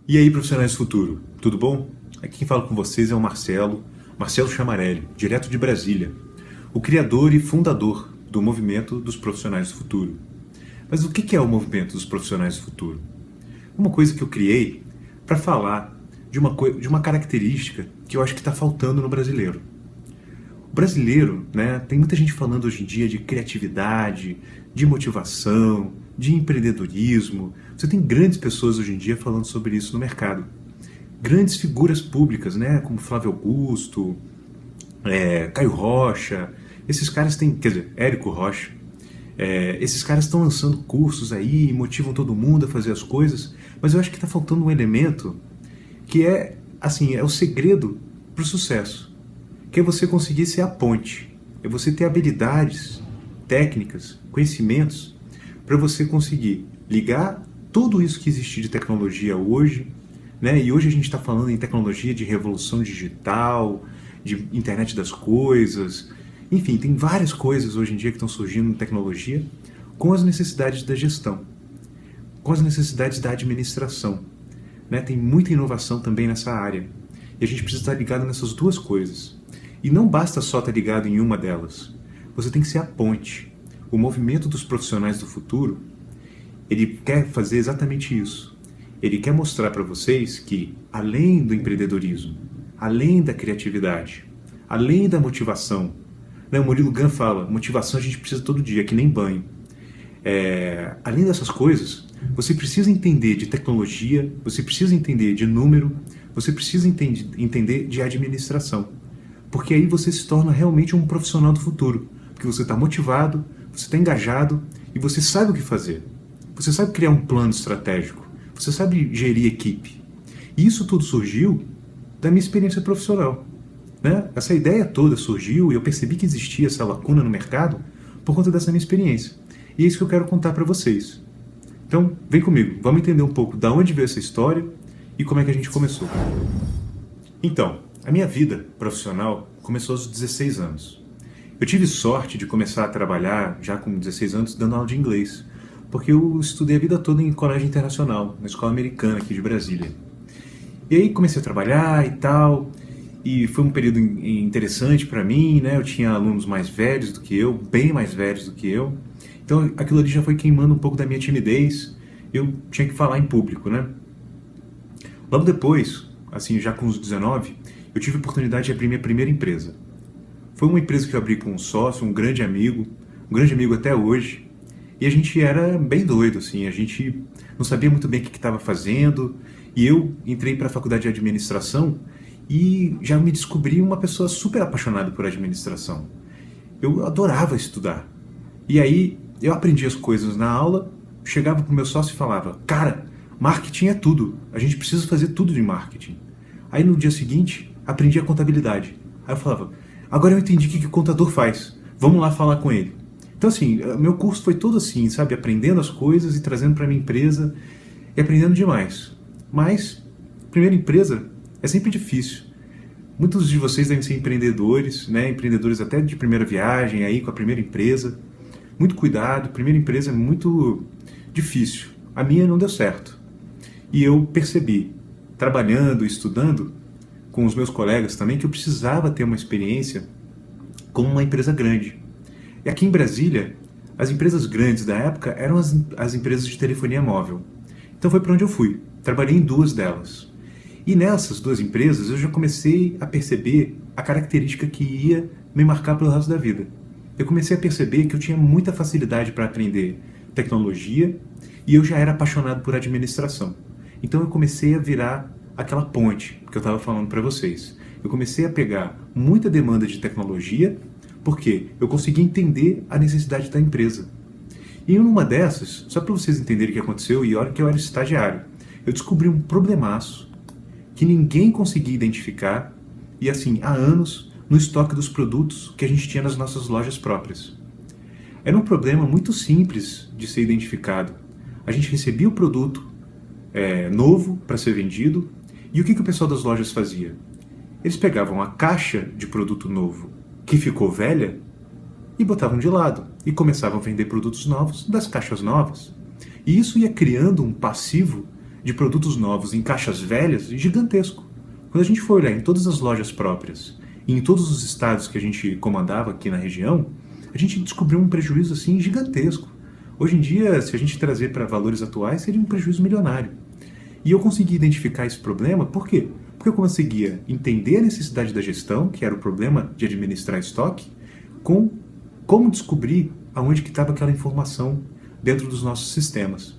E aí, profissionais do futuro, tudo bom? Aqui quem fala com vocês é o Marcelo Chamarelli, direto de Brasília, o criador e fundador do movimento dos profissionais do futuro. Mas o que é o movimento dos profissionais do futuro? Uma coisa que eu criei para falar de uma característica que eu acho que está faltando no brasileiro. O brasileiro, né, tem muita gente falando hoje em dia de criatividade, de motivação, de empreendedorismo. Você tem grandes pessoas hoje em dia falando sobre isso no mercado. Grandes figuras públicas, né, como Flávio Augusto, Caio Rocha, esses caras têm, quer dizer, Érico Rocha, esses caras estão lançando cursos aí, motivam todo mundo a fazer as coisas, mas eu acho que está faltando um elemento que é, assim, é o segredo para o sucesso, que é você conseguir ser a ponte, é você ter habilidades, técnicas, conhecimentos, para você conseguir ligar tudo isso que existe de tecnologia hoje, né? E hoje a gente está falando em tecnologia de revolução digital, de internet das coisas, enfim, tem várias coisas hoje em dia que estão surgindo em tecnologia com as necessidades da gestão, com as necessidades da administração, né? Tem muita inovação também nessa área e a gente precisa estar ligado nessas duas coisas. E não basta só estar ligado em uma delas, você tem que ser a ponte. O movimento dos profissionais do futuro, ele quer fazer exatamente isso. Ele quer mostrar para vocês que, além do empreendedorismo, além da criatividade, além da motivação, né, o Murilo Gun fala, motivação a gente precisa todo dia, que nem banho. Além dessas coisas, você precisa entender de tecnologia, você precisa entender de número, você precisa entender de administração. Porque aí você se torna realmente um profissional do futuro. Porque você está motivado, você está engajado e você sabe o que fazer. Você sabe criar um plano estratégico. Você sabe gerir equipe. E isso tudo surgiu da minha experiência profissional, né? Essa ideia toda surgiu e eu percebi que existia essa lacuna no mercado por conta dessa minha experiência. E é isso que eu quero contar para vocês. Então, vem comigo. Vamos entender um pouco da onde veio essa história e como é que a gente começou. Então, a minha vida profissional começou aos 16 anos. Eu tive sorte de começar a trabalhar já com 16 anos dando aula de inglês, porque eu estudei a vida toda em colégio internacional, na escola americana aqui de Brasília. E aí comecei a trabalhar e tal, e foi um período interessante para mim, né? Eu tinha alunos mais velhos do que eu, bem mais velhos do que eu, então aquilo ali já foi queimando um pouco da minha timidez, eu tinha que falar em público, né? Logo depois, assim, já com os 19, eu tive a oportunidade de abrir minha primeira empresa. Foi uma empresa que eu abri com um sócio, um grande amigo até hoje, e a gente era bem doido, assim, a gente não sabia muito bem o que estava fazendo, e eu entrei para a faculdade de administração e já me descobri uma pessoa super apaixonada por administração. Eu adorava estudar. E aí eu aprendi as coisas na aula, chegava para o meu sócio e falava, cara, marketing é tudo, a gente precisa fazer tudo de marketing. Aí no dia seguinte, aprendi a contabilidade. Aí eu falava, agora eu entendi o que o contador faz, vamos lá falar com ele. Então assim, meu curso foi todo assim, sabe, aprendendo as coisas e trazendo para minha empresa e aprendendo demais. Mas, primeira empresa é sempre difícil. Muitos de vocês devem ser empreendedores, né, empreendedores até de primeira viagem, aí com a primeira empresa. Muito cuidado, primeira empresa é muito difícil. A minha não deu certo. E eu percebi, trabalhando, estudando, com os meus colegas também, que eu precisava ter uma experiência com uma empresa grande. E aqui em Brasília, as empresas grandes da época eram as empresas de telefonia móvel. Então foi para onde eu fui. Trabalhei em duas delas. E nessas duas empresas eu já comecei a perceber a característica que ia me marcar pelo resto da vida. Eu comecei a perceber que eu tinha muita facilidade para aprender tecnologia e eu já era apaixonado por administração. Então eu comecei a virar aquela ponte que eu estava falando para vocês. Eu comecei a pegar muita demanda de tecnologia porque eu consegui entender a necessidade da empresa. E numa dessas, só para vocês entenderem o que aconteceu, e olha que eu era estagiário, eu descobri um problemaço que ninguém conseguia identificar e assim, há anos, no estoque dos produtos que a gente tinha nas nossas lojas próprias. Era um problema muito simples de ser identificado. A gente recebia o produto novo para ser vendido e o que o pessoal das lojas fazia? Eles pegavam a caixa de produto novo que ficou velha e botavam de lado e começavam a vender produtos novos das caixas novas. E isso ia criando um passivo de produtos novos em caixas velhas gigantesco. Quando a gente foi olhar em todas as lojas próprias e em todos os estados que a gente comandava aqui na região, a gente descobriu um prejuízo assim gigantesco. Hoje em dia, se a gente trazer para valores atuais, seria um prejuízo milionário. E eu consegui identificar esse problema, por quê? Porque eu conseguia entender a necessidade da gestão, que era o problema de administrar estoque, com como descobrir aonde que estava aquela informação dentro dos nossos sistemas.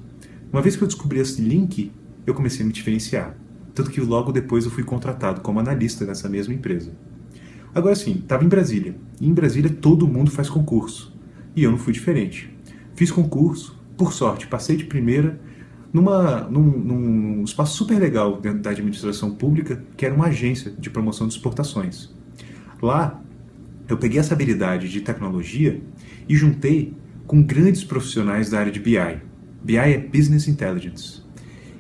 Uma vez que eu descobri esse link, eu comecei a me diferenciar. Tanto que logo depois eu fui contratado como analista nessa mesma empresa. Agora sim, estava em Brasília. E em Brasília todo mundo faz concurso. E eu não fui diferente. Fiz concurso, por sorte, passei de primeira num espaço super legal dentro da administração pública, que era uma agência de promoção de exportações. Lá, eu peguei essa habilidade de tecnologia e juntei com grandes profissionais da área de BI. BI é Business Intelligence.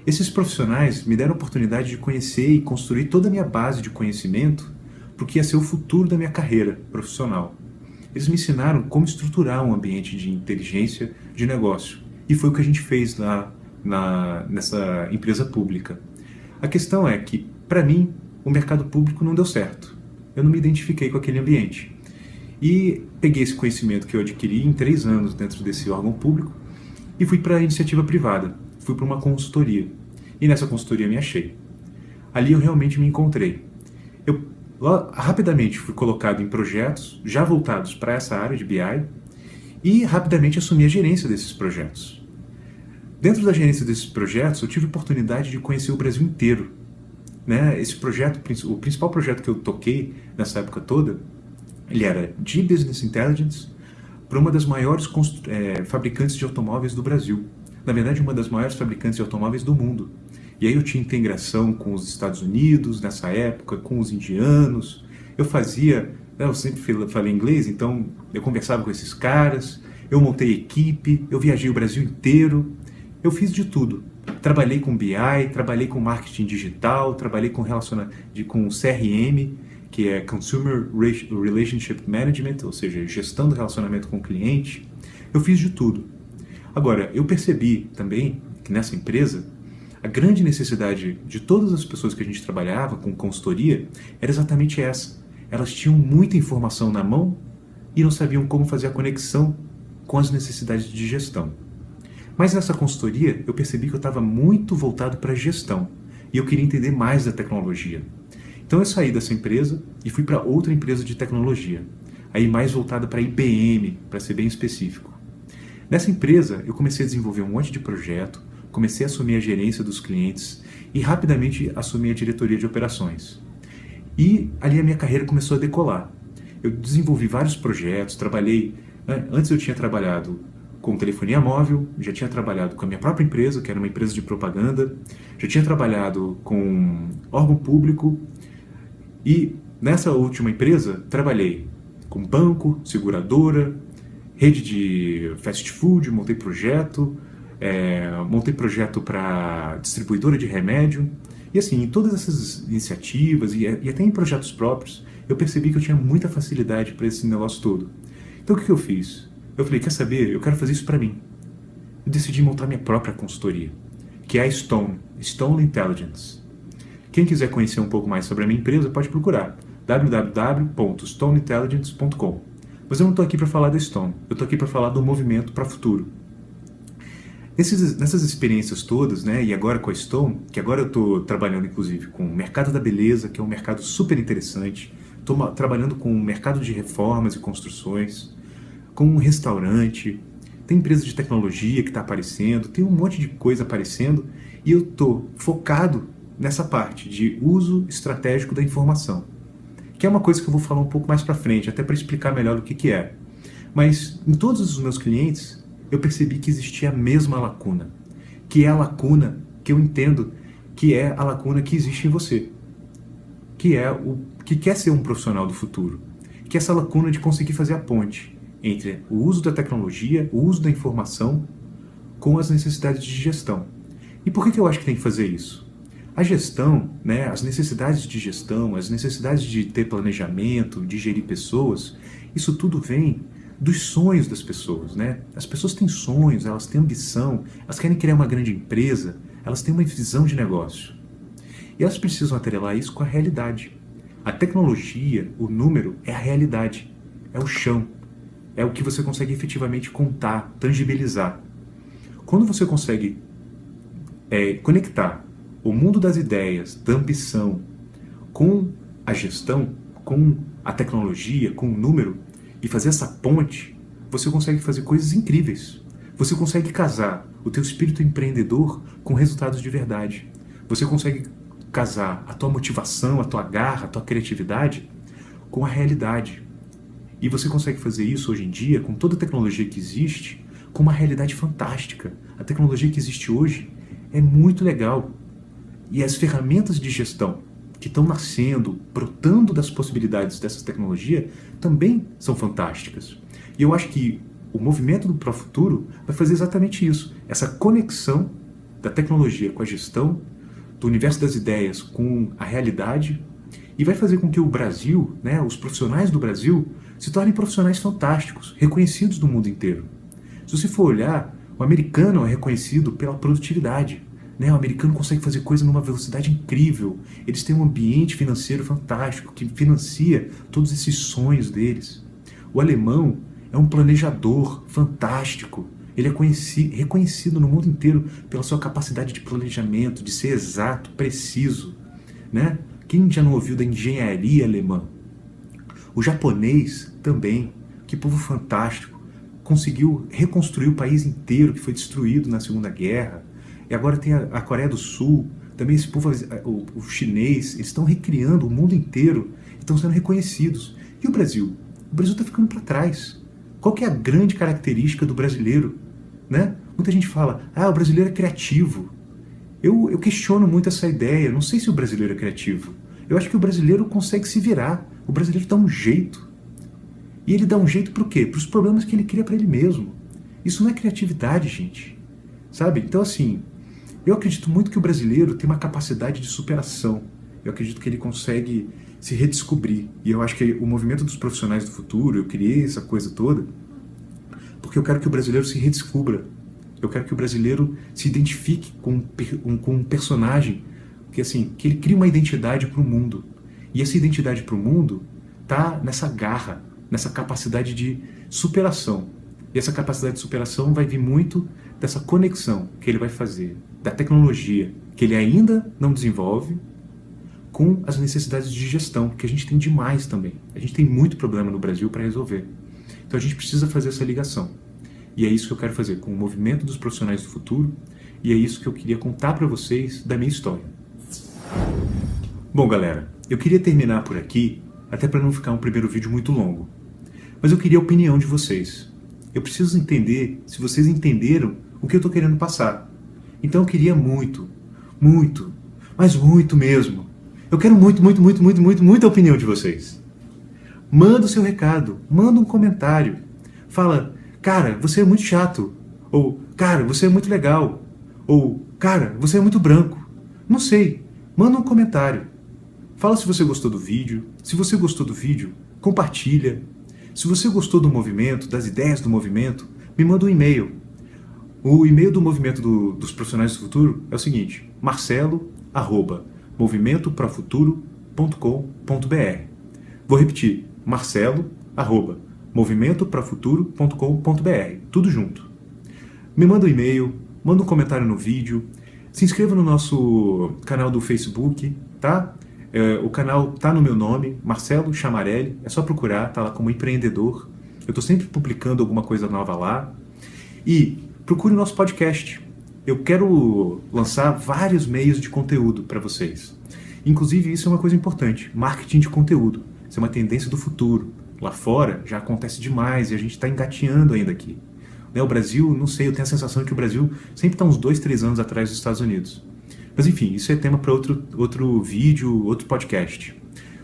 Esses profissionais me deram a oportunidade de conhecer e construir toda a minha base de conhecimento para o que ia ser o futuro da minha carreira profissional. Eles me ensinaram como estruturar um ambiente de inteligência de negócio. E foi o que a gente fez lá nessa empresa pública. A questão é que, para mim, o mercado público não deu certo. Eu não me identifiquei com aquele ambiente. E peguei esse conhecimento que eu adquiri em 3 anos dentro desse órgão público e fui para a iniciativa privada. Fui para uma consultoria. E nessa consultoria me achei. Ali eu realmente me encontrei. Eu rapidamente fui colocado em projetos já voltados para essa área de BI e rapidamente assumi a gerência desses projetos. Dentro da gerência desses projetos, eu tive a oportunidade de conhecer o Brasil inteiro. Né? Esse projeto, o principal projeto que eu toquei nessa época toda, ele era de Business Intelligence para uma das maiores fabricantes de automóveis do Brasil. Na verdade, uma das maiores fabricantes de automóveis do mundo. E aí eu tinha integração com os Estados Unidos nessa época, com os indianos. Eu sempre falei inglês, então eu conversava com esses caras, eu montei equipe, eu viajei o Brasil inteiro. Eu fiz de tudo. Trabalhei com BI, trabalhei com marketing digital, trabalhei com CRM, que é Consumer Relationship Management, ou seja, gestão do relacionamento com o cliente. Eu fiz de tudo. Agora, eu percebi também que nessa empresa, a grande necessidade de todas as pessoas que a gente trabalhava com consultoria era exatamente essa. Elas tinham muita informação na mão e não sabiam como fazer a conexão com as necessidades de gestão. Mas nessa consultoria, eu percebi que eu estava muito voltado para a gestão e eu queria entender mais da tecnologia. Então eu saí dessa empresa e fui para outra empresa de tecnologia, aí mais voltada para IBM, para ser bem específico. Nessa empresa, eu comecei a desenvolver um monte de projeto, comecei a assumir a gerência dos clientes e rapidamente assumi a diretoria de operações. E ali a minha carreira começou a decolar. Eu desenvolvi vários projetos, antes eu tinha trabalhado com telefonia móvel, já tinha trabalhado com a minha própria empresa, que era uma empresa de propaganda, já tinha trabalhado com órgão público e nessa última empresa trabalhei com banco, seguradora, rede de fast food, montei projeto para distribuidora de remédio e assim, em todas essas iniciativas e até em projetos próprios, eu percebi que eu tinha muita facilidade para esse negócio todo. Então o que eu fiz? Eu falei, quer saber? Eu quero fazer isso para mim. Eu decidi montar minha própria consultoria, que é a Stone Intelligence. Quem quiser conhecer um pouco mais sobre a minha empresa, pode procurar www.stoneintelligence.com. Mas eu não estou aqui para falar da Stone, eu estou aqui para falar do movimento para o futuro. Nessas experiências todas, né, e agora com a Stone, que agora eu estou trabalhando inclusive com o mercado da beleza, que é um mercado super interessante, estou trabalhando com o mercado de reformas e construções, com um restaurante, tem empresa de tecnologia que está aparecendo, tem um monte de coisa aparecendo e eu estou focado nessa parte de uso estratégico da informação, que é uma coisa que eu vou falar um pouco mais para frente, até para explicar melhor o que é. Mas em todos os meus clientes eu percebi que existia a mesma lacuna, que é a lacuna que eu entendo que é a lacuna que existe em você, que é o que quer ser um profissional do futuro, que é essa lacuna de conseguir fazer a ponte entre o uso da tecnologia, o uso da informação, com as necessidades de gestão. E por que eu acho que tem que fazer isso? A gestão, né, as necessidades de gestão, as necessidades de ter planejamento, de gerir pessoas, isso tudo vem dos sonhos das pessoas. Né? As pessoas têm sonhos, elas têm ambição, elas querem criar uma grande empresa, elas têm uma visão de negócio. E elas precisam atrelar isso com a realidade. A tecnologia, o número, é a realidade, é o chão, é o que você consegue efetivamente contar, tangibilizar. Quando você consegue conectar o mundo das ideias, da ambição, com a gestão, com a tecnologia, com o número, e fazer essa ponte, você consegue fazer coisas incríveis. Você consegue casar o teu espírito empreendedor com resultados de verdade. Você consegue casar a tua motivação, a tua garra, a tua criatividade com a realidade. E você consegue fazer isso hoje em dia, com toda a tecnologia que existe, com uma realidade fantástica. A tecnologia que existe hoje é muito legal. E as ferramentas de gestão que estão nascendo, brotando das possibilidades dessa tecnologia, também são fantásticas. E eu acho que o movimento do Profuturo vai fazer exatamente isso. Essa conexão da tecnologia com a gestão, do universo das ideias com a realidade, e vai fazer com que o Brasil, né, os profissionais do Brasil, se tornem profissionais fantásticos, reconhecidos no mundo inteiro. Se você for olhar, o americano é reconhecido pela produtividade. O americano consegue fazer coisa numa velocidade incrível. Eles têm um ambiente financeiro fantástico que financia todos esses sonhos deles. O alemão é um planejador fantástico. Ele é reconhecido no mundo inteiro pela sua capacidade de planejamento, de ser exato, preciso. Quem já não ouviu da engenharia alemã? O japonês também, que povo fantástico, conseguiu reconstruir o país inteiro que foi destruído na Segunda Guerra. E agora tem a Coreia do Sul, também esse povo, o chinês, eles estão recriando o mundo inteiro, estão sendo reconhecidos. E o Brasil? O Brasil está ficando para trás. Qual que é a grande característica do brasileiro? Muita gente fala, o brasileiro é criativo. Eu questiono muito essa ideia, não sei se o brasileiro é criativo. Eu acho que o brasileiro consegue se virar, o brasileiro dá um jeito. E ele dá um jeito para o quê? Para os problemas que ele cria para ele mesmo. Isso não é criatividade, gente. Sabe? Então, assim, eu acredito muito que o brasileiro tem uma capacidade de superação. Eu acredito que ele consegue se redescobrir. E eu acho que o movimento dos profissionais do futuro, eu criei essa coisa toda, porque eu quero que o brasileiro se redescubra. Eu quero que o brasileiro se identifique com um personagem, que ele crie uma identidade para o mundo. E essa identidade para o mundo está nessa garra, nessa capacidade de superação. E essa capacidade de superação vai vir muito dessa conexão que ele vai fazer, da tecnologia que ele ainda não desenvolve, com as necessidades de gestão, que a gente tem demais também. A gente tem muito problema no Brasil para resolver. Então a gente precisa fazer essa ligação. E é isso que eu quero fazer com o movimento dos profissionais do futuro, e é isso que eu queria contar para vocês da minha história. Bom, galera, eu queria terminar por aqui, até para não ficar um primeiro vídeo muito longo. Mas eu queria a opinião de vocês. Eu preciso entender se vocês entenderam o que eu estou querendo passar. Então eu queria muito, mas muito mesmo. Eu quero muito a opinião de vocês. Manda o seu recado, manda um comentário. Fala, cara, você é muito chato. Ou, cara, você é muito legal. Ou, cara, você é muito branco. Não sei, manda um comentário. Fala se você gostou do vídeo. Se você gostou do vídeo, compartilha. Se você gostou do movimento, das ideias do movimento, me manda um e-mail. O e-mail do movimento dos profissionais do futuro é o seguinte, marcelo@movimentoprofuturo.com.br. Vou repetir, marcelo@movimentoprofuturo.com.br. Tudo junto. Me manda um e-mail, manda um comentário no vídeo, se inscreva no nosso canal do Facebook, tá? O canal tá no meu nome, Marcelo Chamarelli, é só procurar, tá lá como empreendedor. Eu estou sempre publicando alguma coisa nova lá. E procure o nosso podcast. Eu quero lançar vários meios de conteúdo para vocês. Inclusive, isso é uma coisa importante, marketing de conteúdo. Isso é uma tendência do futuro. Lá fora já acontece demais e a gente está engatinhando ainda aqui. O Brasil, não sei, eu tenho a sensação que o Brasil sempre está uns 2, 3 anos atrás dos Estados Unidos. Mas enfim, isso é tema para outro vídeo, outro podcast.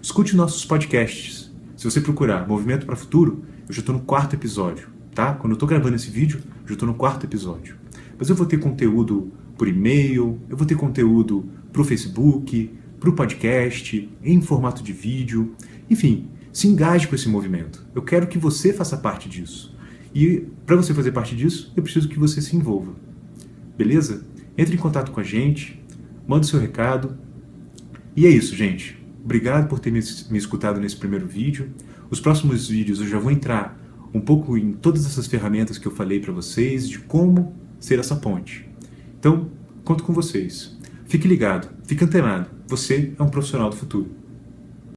Escute nossos podcasts. Se você procurar Movimento para Futuro, eu já estou no 4º episódio, tá? Quando eu estou gravando esse vídeo, eu já estou no 4º episódio. Mas eu vou ter conteúdo por e-mail, eu vou ter conteúdo para o Facebook, para o podcast, em formato de vídeo. Enfim, se engaje com esse movimento. Eu quero que você faça parte disso. E para você fazer parte disso, eu preciso que você se envolva. Beleza? Entre em contato com a gente, manda o seu recado. E é isso, gente. Obrigado por ter me escutado nesse primeiro vídeo. Os próximos vídeos eu já vou entrar um pouco em todas essas ferramentas que eu falei para vocês, de como ser essa ponte. Então, conto com vocês. Fique ligado, fique antenado. Você é um profissional do futuro.